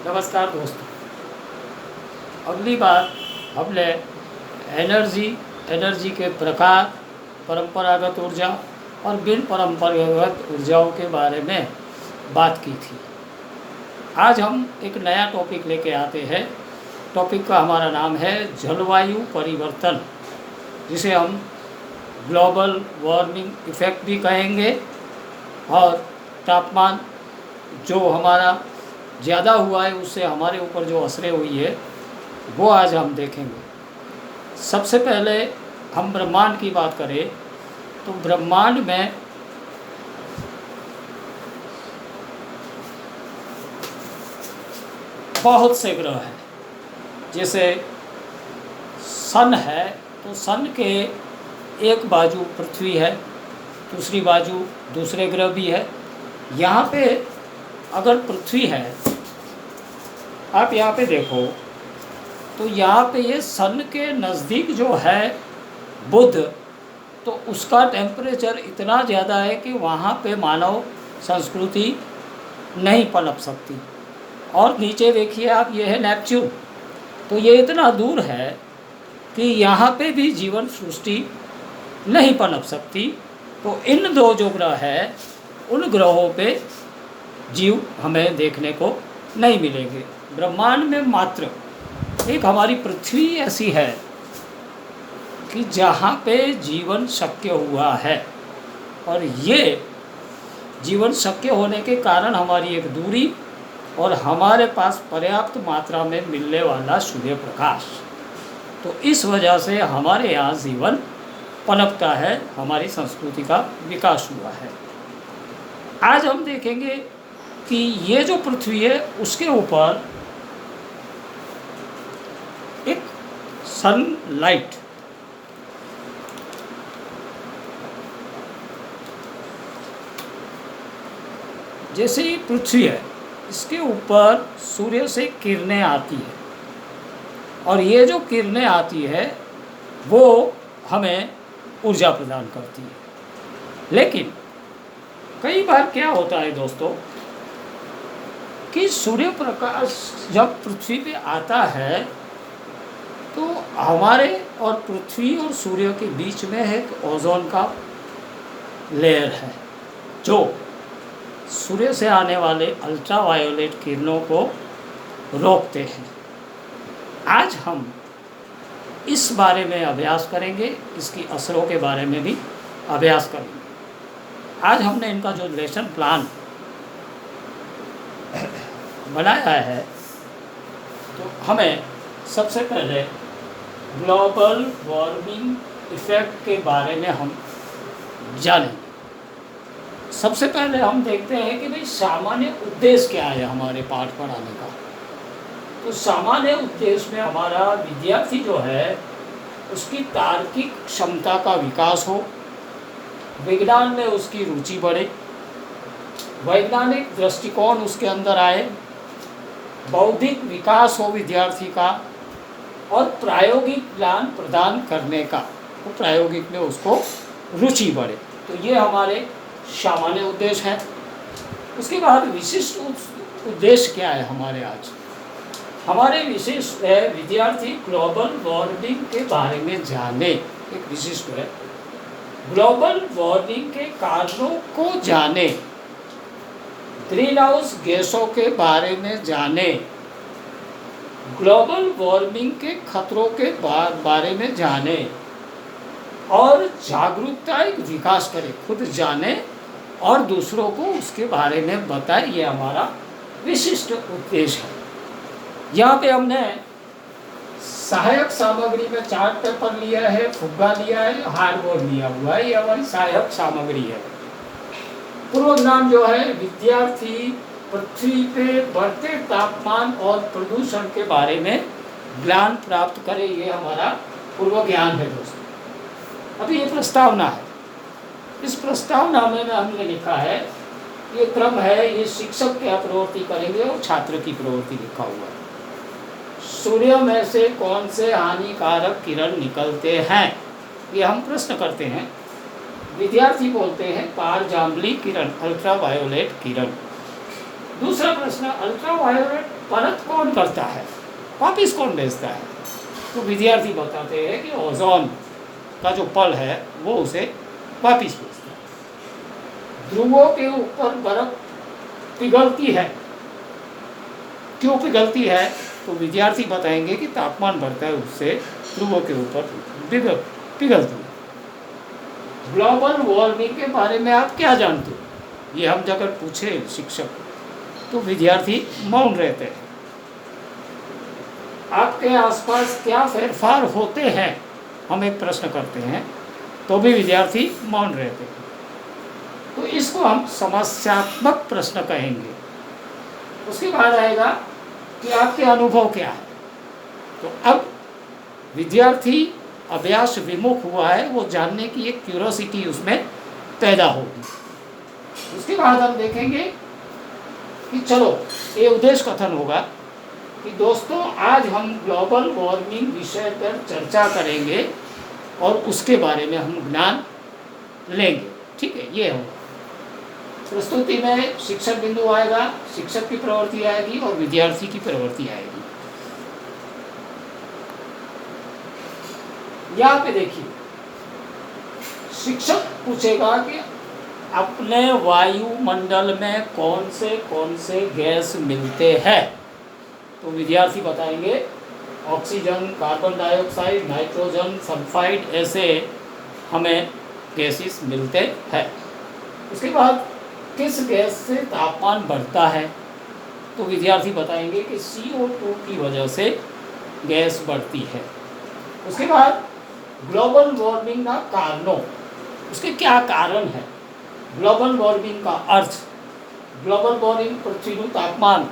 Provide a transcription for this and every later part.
नमस्कार दोस्तों। अगली बार हमने एनर्जी के प्रकार, परंपरागत ऊर्जा और बिन परंपरागत ऊर्जाओं के बारे में बात की थी। आज हम एक नया टॉपिक लेके आते हैं। टॉपिक का हमारा नाम है जलवायु परिवर्तन, जिसे हम ग्लोबल वार्मिंग इफ़ेक्ट भी कहेंगे। और तापमान जो हमारा ज़्यादा हुआ है उससे हमारे ऊपर जो असरें हुई है वो आज हम देखेंगे। सबसे पहले हम ब्रह्मांड की बात करें तो ब्रह्मांड में बहुत से ग्रह हैं। जैसे सन है तो सन के एक बाजू पृथ्वी है, दूसरी बाजू दूसरे ग्रह भी है। यहाँ पे अगर पृथ्वी है, आप यहाँ पे देखो तो यहाँ पे ये सन के नज़दीक जो है बुध, तो उसका टेम्परेचर इतना ज़्यादा है कि वहाँ पे मानव संस्कृति नहीं पनप सकती। और नीचे देखिए आप, ये है नेपच्यून, तो ये इतना दूर है कि यहाँ पे भी जीवन सृष्टि नहीं पनप सकती। तो इन दो जो ग्रह है उन ग्रहों पे जीव हमें देखने को नहीं मिलेंगे। ब्रह्मांड में मात्र एक हमारी पृथ्वी ऐसी है कि जहाँ पे जीवन शक्य हुआ है। और ये जीवन शक्य होने के कारण हमारी एक दूरी और हमारे पास पर्याप्त मात्रा में मिलने वाला सूर्य प्रकाश, तो इस वजह से हमारे यहाँ जीवन पनपता है, हमारी संस्कृति का विकास हुआ है। आज हम देखेंगे कि ये जो पृथ्वी है उसके ऊपर एक सनलाइट, जैसे ही पृथ्वी है इसके ऊपर सूर्य से किरणें आती है, और ये जो किरणें आती है वो हमें ऊर्जा प्रदान करती है। लेकिन कई बार क्या होता है दोस्तों कि सूर्य प्रकाश जब पृथ्वी पे आता है तो हमारे और पृथ्वी और सूर्य के बीच में एक ओजोन का लेयर है जो सूर्य से आने वाले अल्ट्रावायोलेट किरणों को रोकते हैं। आज हम इस बारे में अभ्यास करेंगे, इसकी असरों के बारे में भी अभ्यास करेंगे। आज हमने इनका जो लेसन प्लान बनाया है, तो हमें सबसे पहले ग्लोबल वार्मिंग इफ़ेक्ट के बारे में हम जानेंगे। सबसे पहले हम देखते हैं कि भाई सामान्य उद्देश्य क्या है हमारे पाठ पढ़ाने का। तो सामान्य उद्देश्य में हमारा विद्यार्थी जो है उसकी तार्किक क्षमता का विकास हो, विज्ञान में उसकी रुचि बढ़े, वैज्ञानिक दृष्टिकोण उसके अंदर आए, बौद्धिक विकास हो विद्यार्थी का, और प्रायोगिक ज्ञान प्रदान करने का, तो प्रायोगिक में उसको रुचि बढ़े। तो ये हमारे सामान्य उद्देश्य है। उसके बाद विशिष्ट उद्देश्य क्या है हमारे आज? हमारे विशिष्ट है विद्यार्थी ग्लोबल वार्मिंग के बारे में जाने। एक विशिष्ट है ग्लोबल वार्मिंग के कारणों को जाने, ग्रीन हाउस गैसों के बारे में जाने, ग्लोबल वार्मिंग के खतरों के बारे में जाने, और जागरूकता एक विकास करें, खुद जाने और दूसरों को उसके बारे में बताए। ये हमारा विशिष्ट उद्देश्य है। यहाँ पे हमने सहायक सामग्री में चार्ट पेपर लिया है, फुग्गा लिया है, हार्डबोर्ड लिया हुआ है। ये हमारी सहायक सामग्री है। पूर्व ज्ञान जो है विद्यार्थी पृथ्वी पे बढ़ते तापमान और प्रदूषण के बारे में ज्ञान प्राप्त करे, ये हमारा पूर्व ज्ञान है दोस्तों। अभी ये प्रस्तावना है। इस प्रस्तावना में हमने लिखा है, ये क्रम है, ये शिक्षक क्या प्रवृत्ति करेंगे और छात्र की प्रवृत्ति लिखा हुआ है। सूर्य में से कौन से हानिकारक किरण निकलते हैं, ये हम प्रश्न करते हैं। विद्यार्थी बोलते हैं पारजाम्बली किरण, अल्ट्रावायोलेट किरण। दूसरा प्रश्न, अल्ट्रावायोलेट परत कौन करता है, वापिस कौन भेजता है? तो विद्यार्थी बताते हैं कि ओजोन का जो पल है वो उसे वापिस भेजता है। ध्रुवों के ऊपर बर्फ पिघलती है, क्यों पिघलती है? तो विद्यार्थी बताएंगे कि तापमान बढ़ता है, उससे ध्रुवों के ऊपर पिघलती है। ग्लोबल वार्मिंग के बारे में आप क्या जानते हो, ये हम अगर पूछे शिक्षक तो विद्यार्थी मौन रहते हैं। आपके आसपास क्या फेरफार होते हैं, हम एक प्रश्न करते हैं तो भी विद्यार्थी मौन रहते हैं। तो इसको हम समस्यात्मक प्रश्न कहेंगे। उसके बाद आएगा कि आपके अनुभव क्या है। तो अब विद्यार्थी अभ्यास विमुख हुआ है, वो जानने की एक क्यूरोसिटी उसमें पैदा होगी। उसके बाद हम देखेंगे कि चलो ये उद्देश्य कथन होगा कि दोस्तों आज हम ग्लोबल वार्मिंग विषय पर चर्चा करेंगे और उसके बारे में हम ज्ञान लेंगे। ठीक है, ये होगा। प्रस्तुति में शिक्षक बिंदु आएगा, शिक्षक की प्रवृत्ति आएगी और विद्यार्थी की प्रवृत्ति आएगी। यहाँ पे देखिए, शिक्षक पूछेगा कि अपने वायुमंडल में कौन से गैस मिलते हैं। तो विद्यार्थी बताएंगे oxygen, carbon dioxide, nitrogen, sulphide, ऐसे हमें गैसेस मिलते हैं। उसके बाद किस गैस से तापमान बढ़ता है? तो विद्यार्थी बताएंगे कि CO2 की वजह से गैस बढ़ती है। उसके बाद ग्लोबल वार्मिंग का कारणों, उसके क्या कारण है? ग्लोबल वार्मिंग का अर्थ, ग्लोबल वार्मिंग पृथ्वी तापमान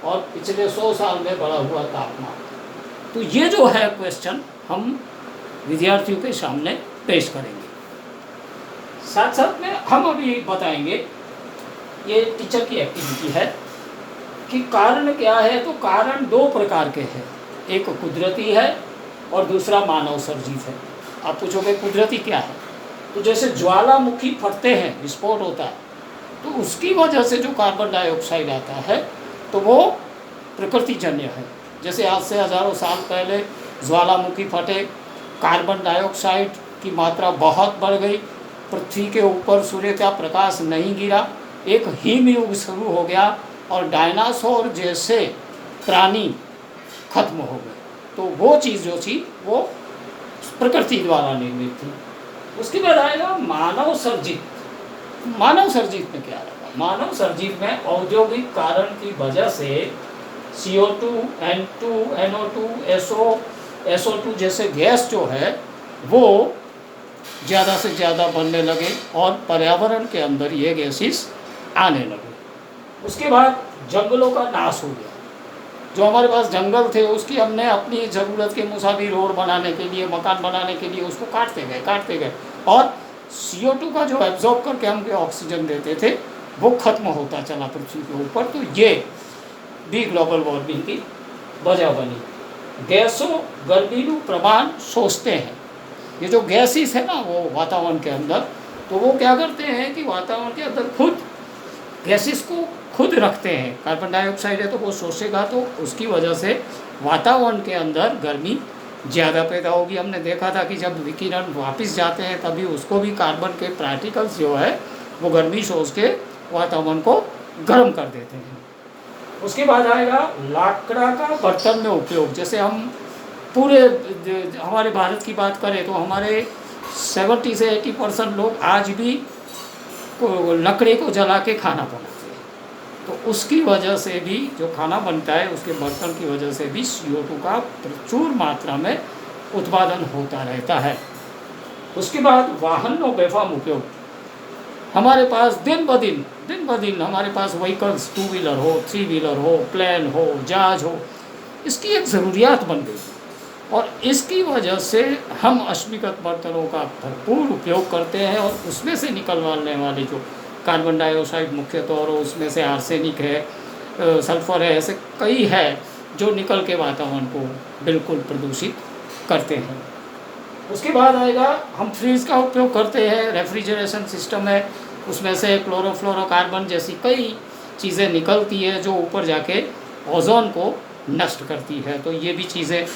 और पिछले 100 साल में बढ़ा हुआ तापमान। तो ये जो है क्वेश्चन हम विद्यार्थियों के सामने पेश करेंगे। साथ साथ में हम अभी बताएंगे, ये टीचर की एक्टिविटी है कि कारण क्या है। तो कारण दो प्रकार के हैं, एक कुदरती है और दूसरा मानव सर्जित है। आप पूछोगे कुदरती क्या है? तो जैसे ज्वालामुखी फटते हैं, विस्फोट होता है, तो उसकी वजह से जो कार्बन डाइऑक्साइड आता है तो वो प्रकृतिजन्य है। जैसे आज से हज़ारों साल पहले ज्वालामुखी फटे, कार्बन डाइऑक्साइड की मात्रा बहुत बढ़ गई, पृथ्वी के ऊपर सूर्य का प्रकाश नहीं गिरा, एक हिम युग शुरू हो गया और डायनासोर जैसे प्राणी खत्म हो गए। तो वो चीज़ जो थी वो प्रकृति द्वारा निर्मित थी। उसके बाद आएगा मानव सर्जित। मानव सर्जित में क्या रहेगा? मानव सर्जित में औद्योगिक कारण की वजह से CO2, N2, NO2, SO2 जैसे गैस जो है वो ज़्यादा से ज़्यादा बनने लगे और पर्यावरण के अंदर ये गैसेस आने लगे। उसके बाद जंगलों का नाश हो गया। जो हमारे पास जंगल थे उसकी हमने अपनी ज़रूरत के मुताबिक रोड बनाने के लिए, मकान बनाने के लिए उसको काटते गए और CO2 का जो एब्जॉर्ब करके हम ऑक्सीजन देते थे वो खत्म होता चला पृथ्वी के ऊपर। तो ये भी ग्लोबल वार्मिंग की वजह बनी। गैसों गर्मीलू प्रमाण सोचते हैं, ये जो गैसेस है ना वो वातावरण के अंदर, तो वो क्या करते हैं कि वातावरण के अंदर खुद गैसेस को खुद रखते हैं। कार्बन डाइऑक्साइड है तो वो सोचेगा तो उसकी वजह से वातावरण के अंदर गर्मी ज़्यादा पैदा होगी। हमने देखा था कि जब विकिरण वापस जाते हैं तभी उसको भी कार्बन के पार्टिकल्स जो है वो गर्मी सोच के वातावरण को गर्म कर देते हैं। उसके बाद आएगा लाकड़ा का बर्तन में उपयोग। जैसे हम पूरे हमारे भारत की बात करें तो हमारे 70 से 80% लोग आज भी लकड़ी को जला के खाना बनाते हैं। तो उसकी वजह से भी जो खाना बनता है उसके बर्तन की वजह से भी CO2 का प्रचुर मात्रा में उत्पादन होता रहता है। उसके बाद वाहनों बेफाम उपयोग। हमारे पास दिन ब दिन हमारे पास व्हीकल्स, 2 व्हीलर हो, 3 व्हीलर हो, प्लेन हो, जहाज हो, इसकी एक ज़रूरियात बन गई और इसकी वजह से हम अश्मीगत बर्तनों का भरपूर उपयोग करते हैं और उसमें से निकलने वाले जो कार्बन डाइऑक्साइड मुख्य तौर पर उसमें से आर्सेनिक है, सल्फर है, ऐसे कई है जो निकल के वातावरण को बिल्कुल प्रदूषित करते हैं। उसके बाद आएगा हम फ्रीज का उपयोग करते हैं, रेफ्रिजरेशन सिस्टम है, उसमें से क्लोरोफ्लोरोकार्बन जैसी कई चीज़ें निकलती है जो ऊपर जाके ओजोन को नष्ट करती है। तो ये भी चीज़ें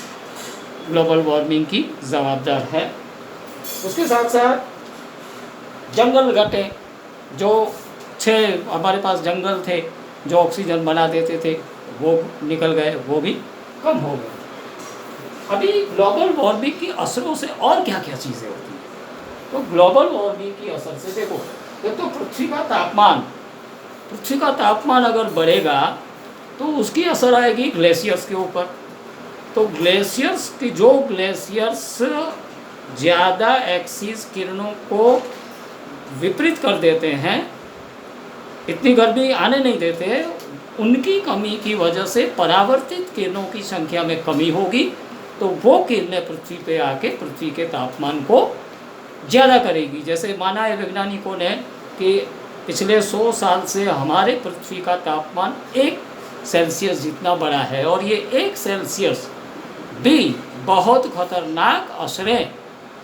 ग्लोबल वार्मिंग की जवाबदार है। उसके साथ साथ जंगल घटे, जो 6 हमारे पास जंगल थे जो ऑक्सीजन बना देते थे, वो निकल गए, वो भी कम हो गए। अभी ग्लोबल वार्मिंग की असरों से और क्या क्या चीज़ें होती हैं? तो ग्लोबल वार्मिंग की असर से देखो, एक तो पृथ्वी का तापमान अगर बढ़ेगा तो उसकी असर आएगी ग्लेशियर्स के ऊपर। तो ग्लेशियर्स ज़्यादा एक्सिस किरणों को विपरीत कर देते हैं, इतनी गर्मी आने नहीं देते, उनकी कमी की वजह से परावर्तित किरणों की संख्या में कमी होगी। तो वो किरणें पृथ्वी पे आके पृथ्वी के तापमान को ज़्यादा करेगी। जैसे माना है वैज्ञानिकों ने कि पिछले 100 साल से हमारे पृथ्वी का तापमान 1 सेल्सियस जितना बढ़ा है, और ये 1 सेल्सियस भी बहुत खतरनाक असरें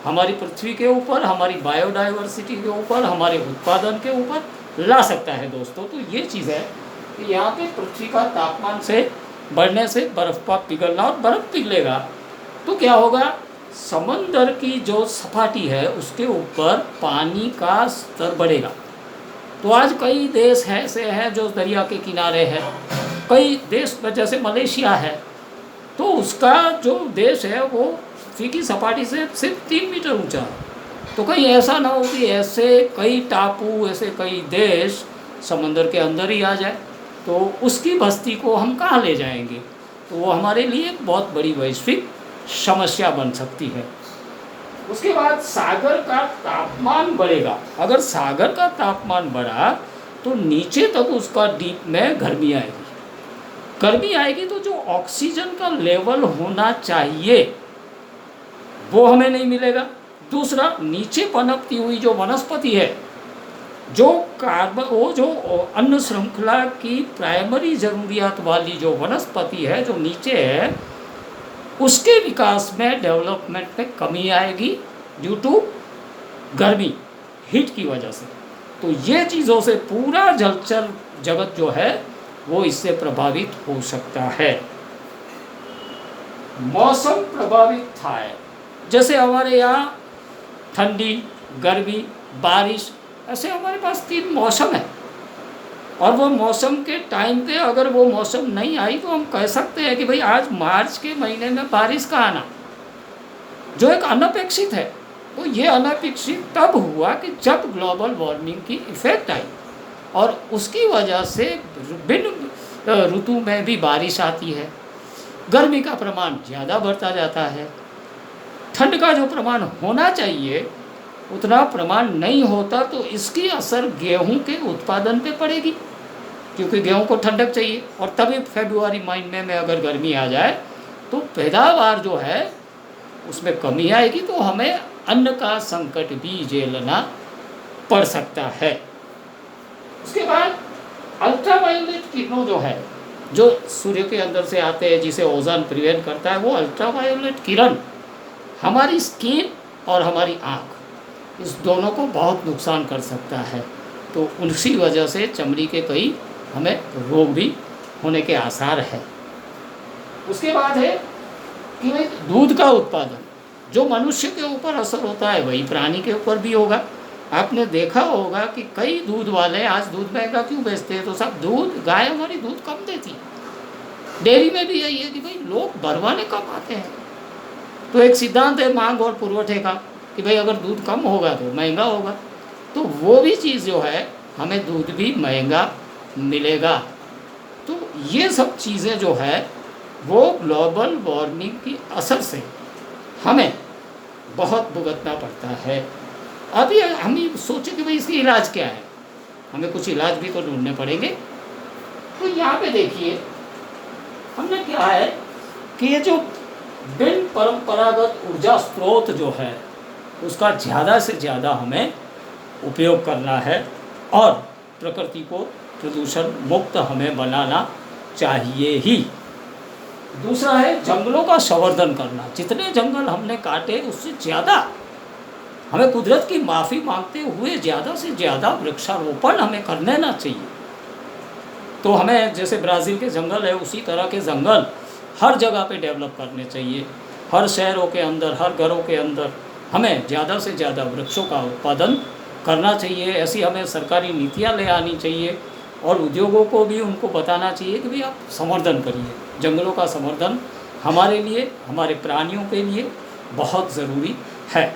हमारी पृथ्वी के ऊपर, हमारी बायोडाइवर्सिटी के ऊपर, हमारे उत्पादन के ऊपर ला सकता है दोस्तों। तो ये चीज़ है कि यहाँ पे पृथ्वी का तापमान से बढ़ने से बर्फ़ का पिघलना, और बर्फ़ पिघलेगा तो क्या होगा, समंदर की जो सपाटी है उसके ऊपर पानी का स्तर बढ़ेगा। तो आज कई देश हैं ऐसे हैं जो दरिया के किनारे हैं, कई देश जैसे मलेशिया है, तो उसका जो देश है वो पृथ्वी की सपाटी से सिर्फ 3 मीटर ऊंचा है। तो कहीं ऐसा ना हो कि ऐसे कई टापू, ऐसे कई देश समंदर के अंदर ही आ जाए, तो उसकी बस्ती को हम कहाँ ले जाएंगे? तो वो हमारे लिए एक बहुत बड़ी वैश्विक समस्या बन सकती है। उसके बाद सागर का तापमान बढ़ेगा। अगर सागर का तापमान बढ़ा तो नीचे तक उसका डीप में गर्मी आएगी तो जो ऑक्सीजन का लेवल होना चाहिए वो हमें नहीं मिलेगा। दूसरा, नीचे पनपती हुई जो वनस्पति है, जो अन्न श्रृंखला की प्राइमरी ज़रूरियात वाली जो वनस्पति है जो नीचे है, उसके विकास में, डेवलपमेंट में कमी आएगी ड्यू टू गर्मी, हीट की वजह से। तो ये चीज़ों से पूरा जलचर जगत जो है वो इससे प्रभावित हो सकता है। मौसम प्रभावित था, जैसे हमारे यहाँ ठंडी, गर्मी, बारिश, ऐसे हमारे पास 3 मौसम है, और वो मौसम के टाइम पे अगर वो मौसम नहीं आई तो हम कह सकते हैं कि भाई आज मार्च के महीने में बारिश का आना जो एक अनपेक्षित है। तो ये अनपेक्षित तब हुआ कि जब ग्लोबल वार्मिंग की इफ़ेक्ट आई, और उसकी वजह से विभिन्न ऋतु में भी बारिश आती है, गर्मी का प्रमाण ज़्यादा बढ़ता जाता है, ठंड का जो प्रमाण होना चाहिए उतना प्रमाण नहीं होता, तो इसकी असर गेहूं के उत्पादन पे पड़ेगी, क्योंकि गेहूं को ठंडक चाहिए। और तभी फरवरी महीने में अगर गर्मी आ जाए तो पैदावार जो है उसमें कमी आएगी, तो हमें अन्न का संकट भी झेलना पड़ सकता है। उसके बाद अल्ट्रावायोलेट किरणों जो है, जो सूर्य के अंदर से आते हैं, जिसे ओजोन प्रिवेंट करता है, वो अल्ट्रावायोलेट किरण हमारी स्किन और हमारी आँख, इस दोनों को बहुत नुकसान कर सकता है। तो उसी वजह से चमड़ी के कई हमें रोग भी होने के आसार है। उसके बाद है कि भाई दूध का उत्पादन, जो मनुष्य के ऊपर असर होता है वही प्राणी के ऊपर भी होगा। आपने देखा होगा कि कई दूध वाले आज दूध महंगा क्यों बेचते हैं, तो सब गाय हमारी दूध कम देती है। डेयरी में भी यही है कि भाई लोग भरवाने कम आते हैं। तो एक सिद्धांत है मांग और पुरवठे का कि भाई अगर दूध कम होगा तो महंगा होगा, तो वो भी चीज़ जो है हमें दूध भी महंगा मिलेगा। तो ये सब चीज़ें जो है वो ग्लोबल वार्मिंग की असर से हमें बहुत भुगतना पड़ता है। अभी हम ये सोचें कि भाई इसकी इलाज क्या है, हमें कुछ इलाज भी तो ढूंढने पड़ेंगे। तो यहाँ पे देखिए हमने क्या है कि ये जो बिन परंपरागत ऊर्जा स्रोत जो है उसका ज़्यादा से ज़्यादा हमें उपयोग करना है, और प्रकृति को प्रदूषण मुक्त हमें बनाना चाहिए ही। दूसरा है जंगलों का संवर्धन करना। जितने जंगल हमने काटे उससे ज़्यादा हमें कुदरत की माफ़ी मांगते हुए ज़्यादा से ज़्यादा वृक्षारोपण हमें कर लेना चाहिए। तो हमें जैसे ब्राज़ील के जंगल है उसी तरह के जंगल हर जगह पे डेवलप करने चाहिए। हर शहरों के अंदर, हर घरों के अंदर हमें ज़्यादा से ज़्यादा वृक्षों का उत्पादन करना चाहिए। ऐसी हमें सरकारी नीतियाँ ले आनी चाहिए और उद्योगों को भी उनको बताना चाहिए कि भाई आप संवर्धन करिए। जंगलों का संवर्धन हमारे लिए, हमारे प्राणियों के लिए बहुत ज़रूरी है।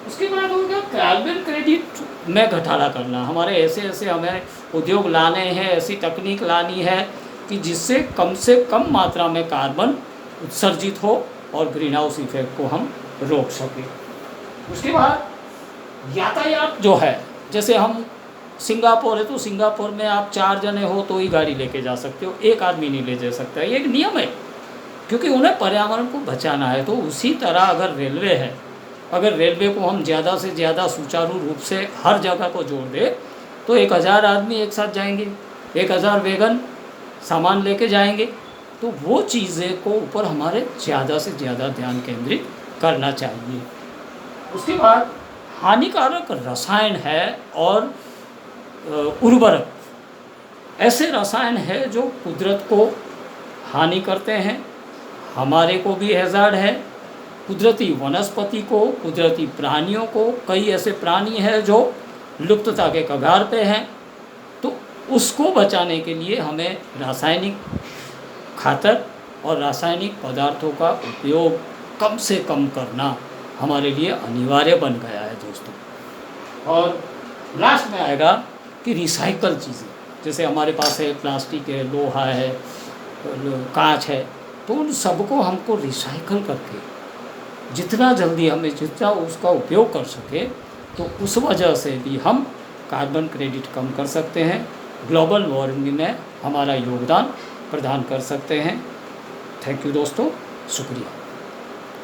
उसके बाद हो गया कार्बन क्रेडिट में घटाड़ा करना। हमारे ऐसे हमें उद्योग लाने हैं, ऐसी तकनीक लानी है कि जिससे कम से कम मात्रा में कार्बन उत्सर्जित हो और ग्रीन हाउस इफेक्ट को हम रोक सकें। उसके बाद यातायात जो है, जैसे हम सिंगापुर है तो सिंगापुर में आप 4 जने हो तो ही गाड़ी लेके जा सकते हो, एक आदमी नहीं ले जा सकता। ये एक नियम है क्योंकि उन्हें पर्यावरण को बचाना है। तो उसी तरह अगर रेलवे है, अगर रेलवे को हम ज़्यादा से ज़्यादा सुचारू रूप से हर जगह को जोड़ दे तो 1000 आदमी एक साथ जाएंगे, 1000 वैगन सामान लेके जाएंगे। तो वो चीज़ें को ऊपर हमारे ज़्यादा से ज़्यादा ध्यान केंद्रित करना चाहिए। उसके बाद हानिकारक रसायन है और उर्वरक, ऐसे रसायन है जो कुदरत को हानि करते हैं, हमारे को भी हैज़ार्ड है, कुदरती वनस्पति को, कुदरती प्राणियों को। कई ऐसे प्राणी हैं जो लुप्तता के कगार पे हैं, तो उसको बचाने के लिए हमें रासायनिक खातर और रासायनिक पदार्थों का उपयोग कम से कम करना हमारे लिए अनिवार्य बन गया है दोस्तों। और लास्ट में आएगा कि रिसाइकल चीज़ें, जैसे हमारे पास है प्लास्टिक है, लोहा है, कांच है, तो उन सबको हमको रिसाइकल करके जितना जल्दी हमें जितना उसका उपयोग कर सके तो उस वजह से भी हम कार्बन क्रेडिट कम कर सकते हैं, ग्लोबल वार्मिंग में हमारा योगदान प्रदान कर सकते हैं। थैंक यू दोस्तों, शुक्रिया।